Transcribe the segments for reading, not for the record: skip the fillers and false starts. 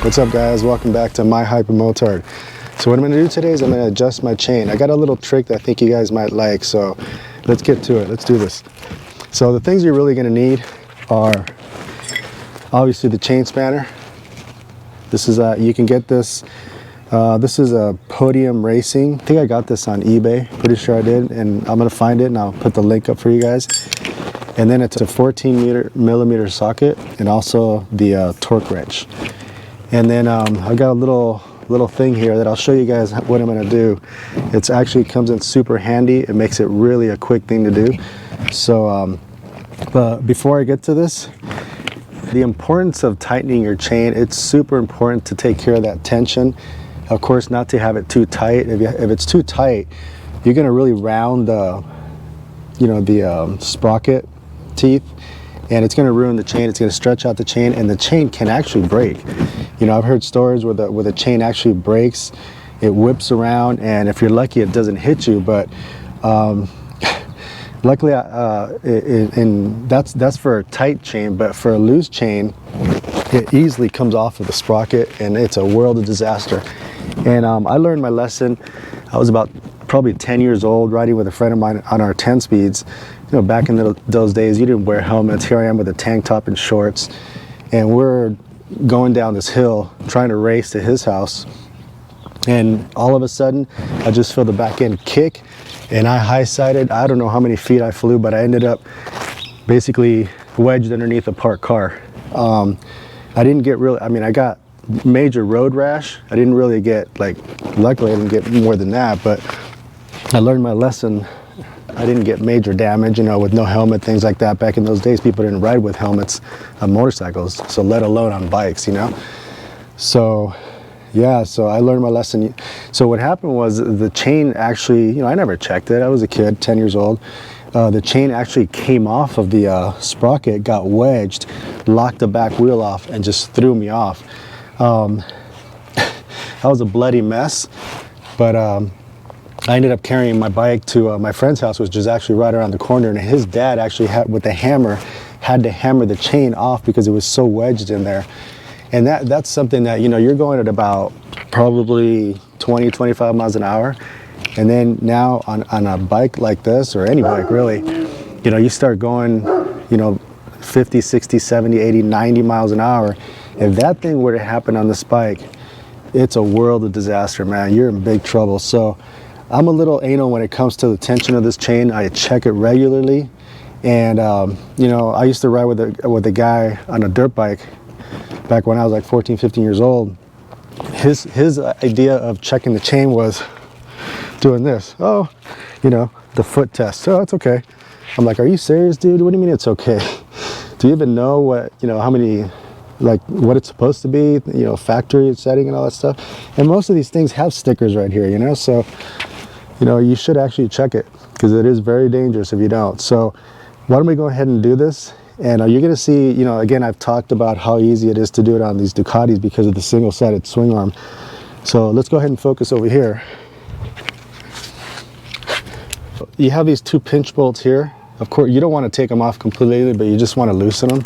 What's up guys, welcome back to my Hypermotard. So what I'm going to do today is I'm going to adjust my chain. I got a little trick that I think you guys might like, so let's get to it. Let's do this. So the things you're really going to need are obviously the chain spanner. This is you can get this. This is a Podium Racing. I think I got this on eBay. Pretty sure I did, and I'm going to find it and I'll put the link up for you guys. And then it's a 14mm socket and also the torque wrench. And then I've got a little thing here that I'll show you guys what I'm going to do. It's actually comes in super handy. It makes it really a quick thing to do. So but before I get to this, the importance of tightening your chain, it's super important to take care of that tension. Of course, not to have it too tight. If it's too tight, you're going to really round the sprocket teeth, and it's going to ruin the chain. It's going to stretch out the chain, and the chain can actually break. You know, I've heard stories where the chain actually breaks, it whips around, and if you're lucky, it doesn't hit you. But luckily, that's for a tight chain. But for a loose chain, it easily comes off of the sprocket, and it's a world of disaster. And I learned my lesson. I was about probably 10 years old, riding with a friend of mine on our 10 speeds. You know, back in those days, you didn't wear helmets. Here I am with a tank top and shorts, and we're going down this hill trying to race to his house. And all of a sudden, I just feel the back end kick, and I high-sided. I don't know how many feet I flew, but I ended up basically wedged underneath a parked car. I didn't get really, I got major road rash. I didn't really get, luckily I didn't get more than that, but I learned my lesson. I didn't get major damage, you know, with no helmet, things like that. Back in those days, people didn't ride with helmets on motorcycles, so let alone on bikes, you know. So yeah, so I learned my lesson. So what happened was the chain actually, you know, I never checked it. I was a kid, 10 years old. The chain actually came off of the sprocket, got wedged, locked the back wheel off, and just threw me off. That was a bloody mess, but I ended up carrying my bike to my friend's house, which is actually right around the corner, and his dad actually with a hammer had to hammer the chain off because it was so wedged in there. And that's something that, you know, you're going at about probably 20-25 miles an hour, and then now on a bike like this, or any bike really, you know, you start going, you know, 50, 60, 70, 80, 90 miles an hour. If that thing were to happen on this bike, it's a world of disaster, man. You're in big trouble. So I'm a little anal when it comes to the tension of this chain. I check it regularly, and you know, I used to ride with a guy on a dirt bike back when I was like 14, 15 years old. His idea of checking the chain was doing this. Oh, you know, the foot test. Oh, it's okay. I'm like, are you serious, dude? What do you mean it's okay? Do you even know what, you know, how many, like what it's supposed to be, you know, factory setting and all that stuff? And most of these things have stickers right here, you know, so you know, you should actually check it, because it is very dangerous if you don't. So why don't we go ahead and do this? And you're going to see, you know, again, I've talked about how easy it is to do it on these Ducatis because of the single-sided swing arm. So let's go ahead and focus over here. You have these two pinch bolts here. Of course, you don't want to take them off completely, but you just want to loosen them.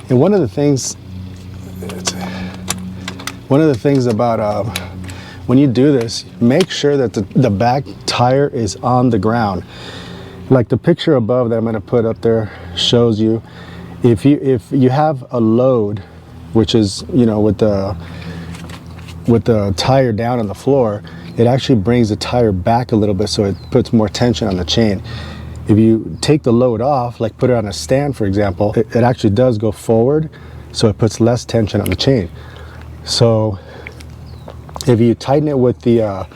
And one of the things about when you do this, make sure that the back tire is on the ground. Like the picture above that I'm going to put up there shows you, if you have a load, which is, you know, with the tire down on the floor, it actually brings the tire back a little bit, so it puts more tension on the chain. If you take the load off, like put it on a stand, for example, it actually does go forward, so it puts less tension on the chain. So if you tighten it with the,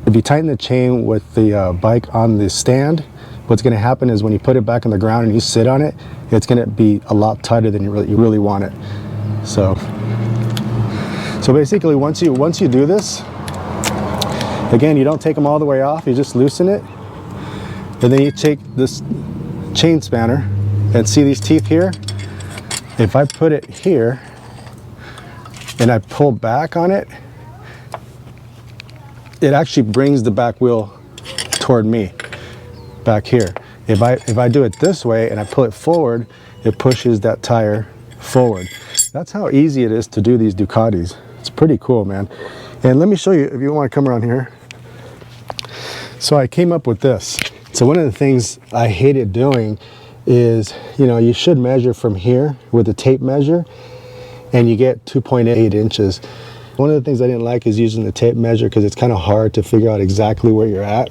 if you tighten the chain with the bike on the stand, what's going to happen is when you put it back on the ground and you sit on it, it's going to be a lot tighter than you really want it. So basically, once you do this, again, you don't take them all the way off. You just loosen it. And then you take this chain spanner and see these teeth here? If I put it here, and I pull back on it, it actually brings the back wheel toward me back here. If I do it this way and I pull it forward, it pushes that tire forward. That's how easy it is to do these Ducatis. It's pretty cool, man. And let me show you, if you want to come around here. So I came up with this. So one of the things I hated doing is, you know, you should measure from here with a tape measure, and you get 2.8 inches. One of the things I didn't like is using the tape measure because it's kind of hard to figure out exactly where you're at,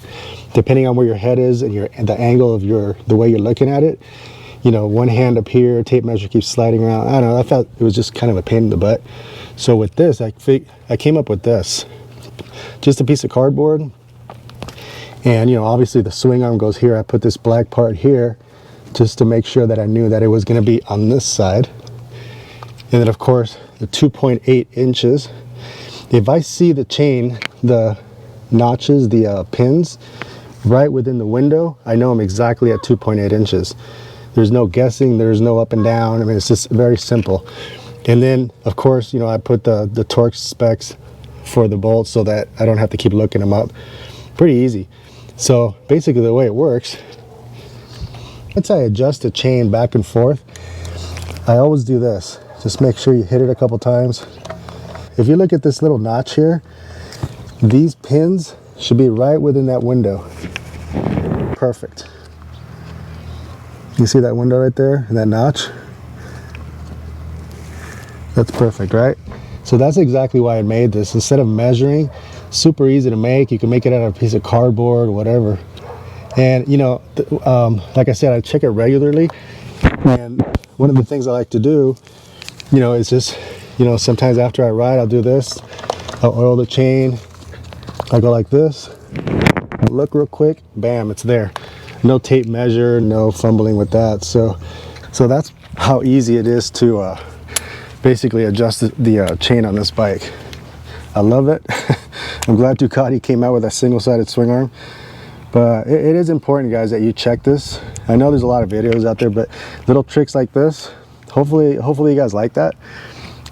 depending on where your head is and the angle of the way you're looking at it. You know, one hand up here, tape measure keeps sliding around. I don't know, I thought it was just kind of a pain in the butt. So with this, I came up with this. Just a piece of cardboard. And, you know, obviously the swing arm goes here. I put this black part here just to make sure that I knew that it was going to be on this side. And then, of course, the 2.8 inches. If I see the chain, the notches, the pins, right within the window, I know I'm exactly at 2.8 inches. There's no guessing. There's no up and down. I mean, it's just very simple. And then, of course, you know, I put the torque specs for the bolts so that I don't have to keep looking them up. Pretty easy. So basically the way it works, once I adjust the chain back and forth, I always do this. Just make sure you hit it a couple times. If you look at this little notch here, these pins should be right within that window. Perfect. You see that window right there and that notch? That's perfect, right? So that's exactly why I made this. Instead of measuring, super easy to make. You can make it out of a piece of cardboard or whatever. And, you know, like I said, I check it regularly. And one of the things I like to do, you know, is just, you know, sometimes after I ride, I'll do this. I'll oil the chain. I go like this. Look real quick. Bam, it's there. No tape measure, no fumbling with that. So that's how easy it is to basically adjust the chain on this bike. I love it. I'm glad Ducati came out with a single-sided swing arm. But it is important, guys, that you check this. I know there's a lot of videos out there, but little tricks like this, hopefully you guys like that.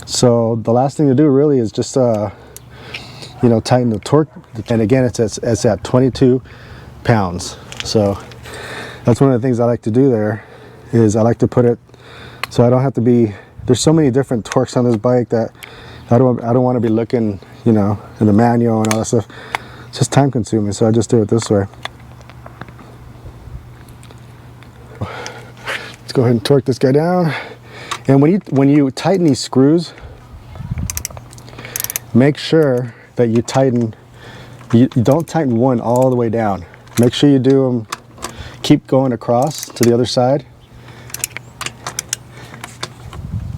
So the last thing to do really is just you know, tighten the torque. And again, it's at 22 pounds. So that's one of the things I like to do there, is I like to put it so I don't have to be, there's so many different torques on this bike that I don't want to be looking, you know, in the manual and all that stuff. It's just time consuming, so I just do it this way. Let's go ahead and torque this guy down. And when you tighten these screws, make sure that you tighten, you don't tighten one all the way down. Make sure you do them, keep going across to the other side.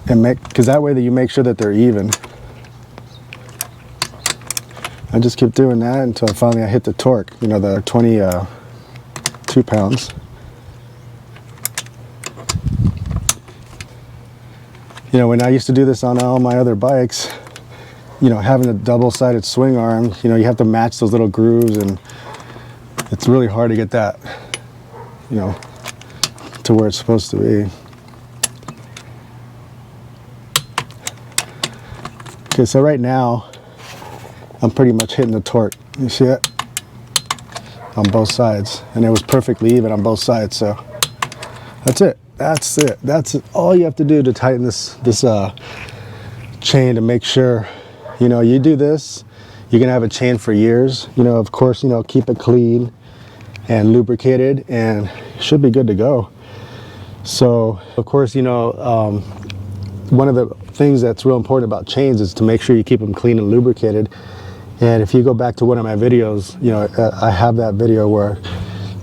And because that way that you make sure that they're even. I just keep doing that until finally I hit the torque, you know, the 22 pounds. You know, when I used to do this on all my other bikes, you know, having a double-sided swing arm, you know, you have to match those little grooves, and it's really hard to get that, you know, to where it's supposed to be. Okay, so right now, I'm pretty much hitting the torque. You see it? On both sides. And it was perfectly even on both sides, so that's it. That's it. That's all you have to do to tighten this chain, to make sure, you know, you do this, you're gonna have a chain for years. You know, of course, you know, keep it clean and lubricated, and it should be good to go. So, of course, you know, one of the things that's real important about chains is to make sure you keep them clean and lubricated. And if you go back to one of my videos, you know, I have that video where,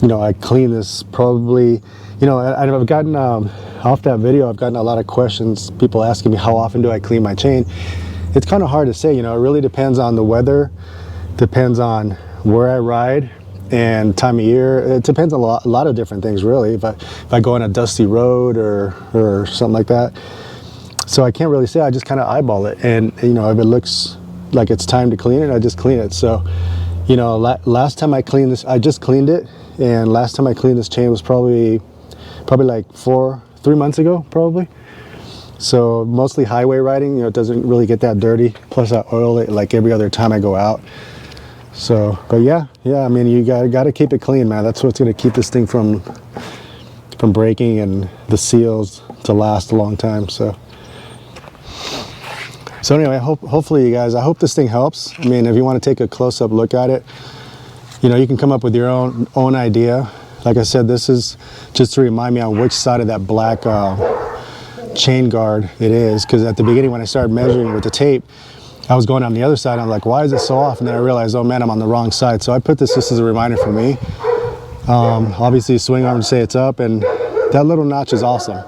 you know, I clean this probably, you know, I've gotten, off that video, I've gotten a lot of questions, people asking me how often do I clean my chain. It's kind of hard to say, you know, it really depends on the weather, depends on where I ride and time of year. It depends on a lot of different things, really. If I go on a dusty road or something like that. So I can't really say, I just kind of eyeball it. And, you know, if it looks like it's time to clean it, I just clean it. So, you know, last time I cleaned this, I just cleaned it. And last time I cleaned this chain was probably like 3 months ago, probably. So mostly highway riding, you know, it doesn't really get that dirty. Plus I oil it like every other time I go out. So, but yeah, I mean, you got to keep it clean, man. That's what's going to keep this thing from breaking and the seals to last a long time. So anyway, hopefully you guys, I hope this thing helps. I mean, if you want to take a close-up look at it, you know, you can come up with your own idea. Like I said, this is just to remind me on which side of that black chain guard it is, because at the beginning when I started measuring with the tape, I was going on the other side. I'm like, why is it so off? And then I realized, oh man, I'm on the wrong side. So I put this just as a reminder for me. Obviously swing arm to say it's up, and that little notch is awesome.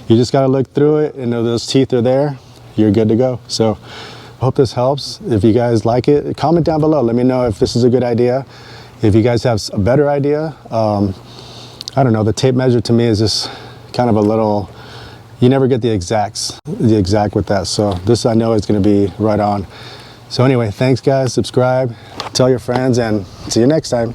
You just got to look through it and know those teeth are there. You're good to go. So I hope this helps. If you guys like it, comment down below. Let me know if this is a good idea. If you guys have a better idea, I don't know, the tape measure to me is just kind of a little, you never get the exact with that. So this I know is going to be right on. So anyway, thanks guys, subscribe, tell your friends, and see you next time.